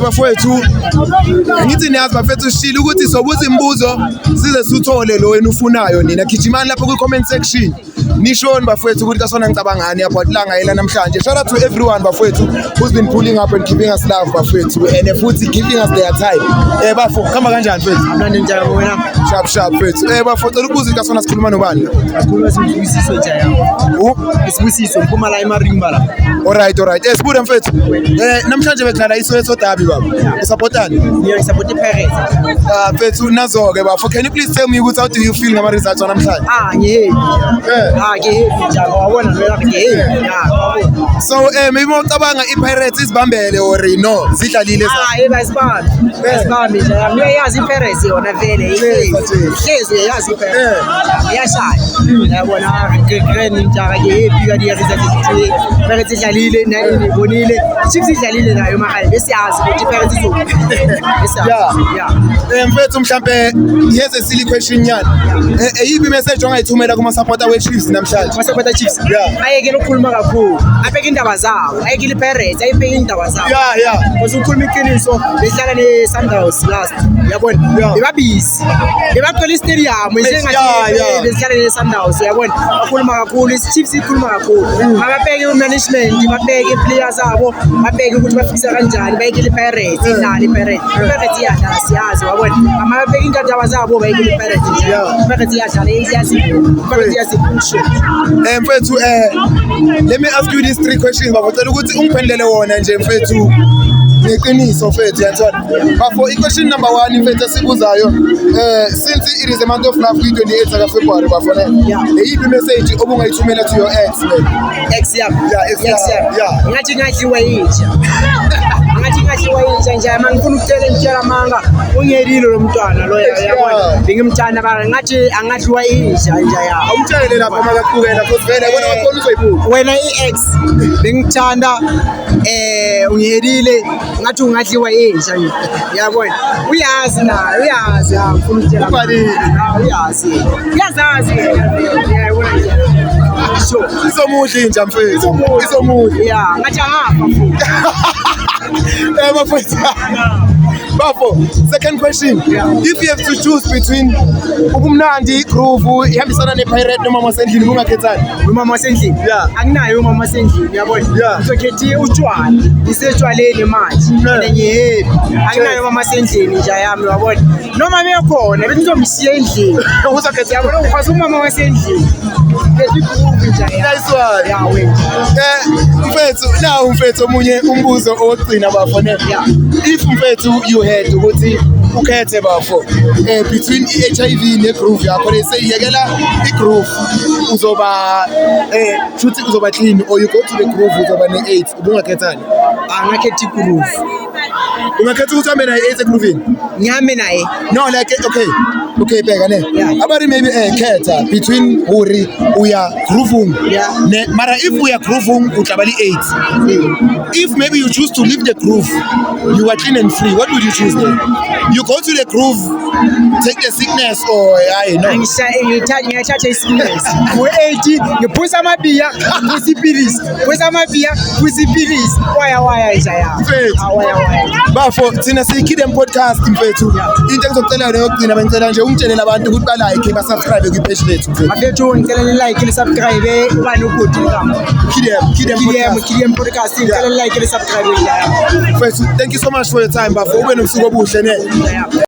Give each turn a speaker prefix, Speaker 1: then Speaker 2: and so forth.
Speaker 1: bafowethu ngithi niyazi bafethu sishilo ukuthi sobuza imibuzo size sithole lo wena ufunayo nina gijimani lapho ku comment section nishoni bafowethu ukuthi kasona ngicabangani about langa yela namhlanje. Shout out to everyone bafowethu who's been pulling up and giving us love bafowethu and futhi giving us their time. Bafo kama kanjani mfethu?
Speaker 2: Mnandi njalo wena?
Speaker 1: Sharp mfethu. Bafowethu ukubuza kasona sikhuluma nobani?
Speaker 2: Asikhuluma Sibusiso njalo. Sibusiso mpuma la emarimba la.
Speaker 1: Alright. Sibude mfethu. Namhlanje bedlala iSoweto derby baba. Usupportani?
Speaker 2: Yeah, I support the Pirates.
Speaker 1: Mfethu nazo ke bafo. Can you please tell me ukuthi how do you feel ngama results namhlanje?
Speaker 2: Ngihappy. Ngihappy njalo wabona vela ngihappy.
Speaker 1: So maybe ucabanga iPirates isibambele or no zidlalile
Speaker 2: basibambe njalo uyayazi iPirates yona vele ihlezi uyayazi iPirates iyashaya yabona grand njalo ngihappy kadi results iPirates idlalile nayo nibonile Chiefs idlalile nayo manje besiyazi ukuthi iPirates
Speaker 1: mfethu mhlambe here's a silly question yana yibi message ongayithumela kuma supporter we Chiefs namhlanje
Speaker 2: ma supporter Chiefs ayeke ukukhuluma kakhulu abeke indaba zawo ayeke iPirates ayibeke indaba zawo because ukhuluma iqiniso behlala neSundowns last yabona bebabisi bebaqola istadium njengathi behlala neSundowns yabona bakhuluma kakhulu iChiefs ikhuluma kakhulu ababeke umanagement babeke players zabo babeke ukuthi bafisa kanjani bayeke iPirates idlala iPirates iyadlala siyazi wabona amabeke indaba zabo bayeke iPirates iPirates iyadlala iyazi iPirates iyazi
Speaker 1: mfethu let me ask you these three questions bafocela ukuthi ungiphendele wona nje mfethu neqiniso mfethu yathona bafo question number 1 mfethu sibuzayo since it is a month of love 28 February bafona yipi message obungayithumela to your ex
Speaker 2: ngathi ngadliwa yinja nje mangifuna ukutshela manga ungedilo lo mntwana lo yabona ngimthanda baka ngathi angadliwa inja yawo
Speaker 1: awumtshele lapha makaqhubela futhi vele wena wakhona uzoyibuka
Speaker 2: wena iX bengithanda ungedile ngathi ungadliwa inja yabona uyazi nayo uyazi ngifuna ukutshela uyazi yabona
Speaker 1: isomuhle inja mfethu isomuhle
Speaker 2: ngathi angapha futhi
Speaker 1: Bafo, second question. If you have to choose between ubumnandi groove ihambisana nePirate noma Masendlini bungakhethani?
Speaker 2: Masendlini. Anginayo Masendlini yabona. Ngizokhethi utshwala. Isetshaleni manje. Ngihappy. Anginayo Masendlini nje yami yabona. Noma mekhona bengizomshiya endlini.
Speaker 1: Uzokhetha
Speaker 2: yabona ufasa Masendlini. Ngethi groove nje yami.
Speaker 1: Nice one.
Speaker 2: Wena.
Speaker 1: Mfethu omunye umbuzo owugcina bafone. If mfethu you had ukuthi ukhethe bafo between iHIV negroove yakho lese iyekela igroove uzoba futhi uzoba clean or you go to the groove uzoba ne8 ubungakhethani
Speaker 2: angakhethi igroove
Speaker 1: ungakhetha ukuthi uhambe naye 8 egroovini
Speaker 2: ngihame naye
Speaker 1: no like okay bheka ne abari maybe khetha between uri uya grooving ne mara if uya grooving uhlaba li8 if maybe you choose to leave the groove you are clean and free what would you choose then you go to the groove take the sickness or I know
Speaker 2: ngiyathatha isickness ku8 ngiphuza amabhiya kusipilisi phuza amabhiya kusipilisi waya nje ya
Speaker 1: bafo thina siyikhidem podcast mfethu into engizocela nayo yokugcina bengicela nje ungitshelele abantu ukuthi ba like ba subscribe ku page lethu mfethu
Speaker 2: mfethu ngicela like le subscribe ubani ukuthi khidem podcast ngicela like le subscribe
Speaker 1: mfethu thank you so much for your time bafo ube nobusuku obuhle ne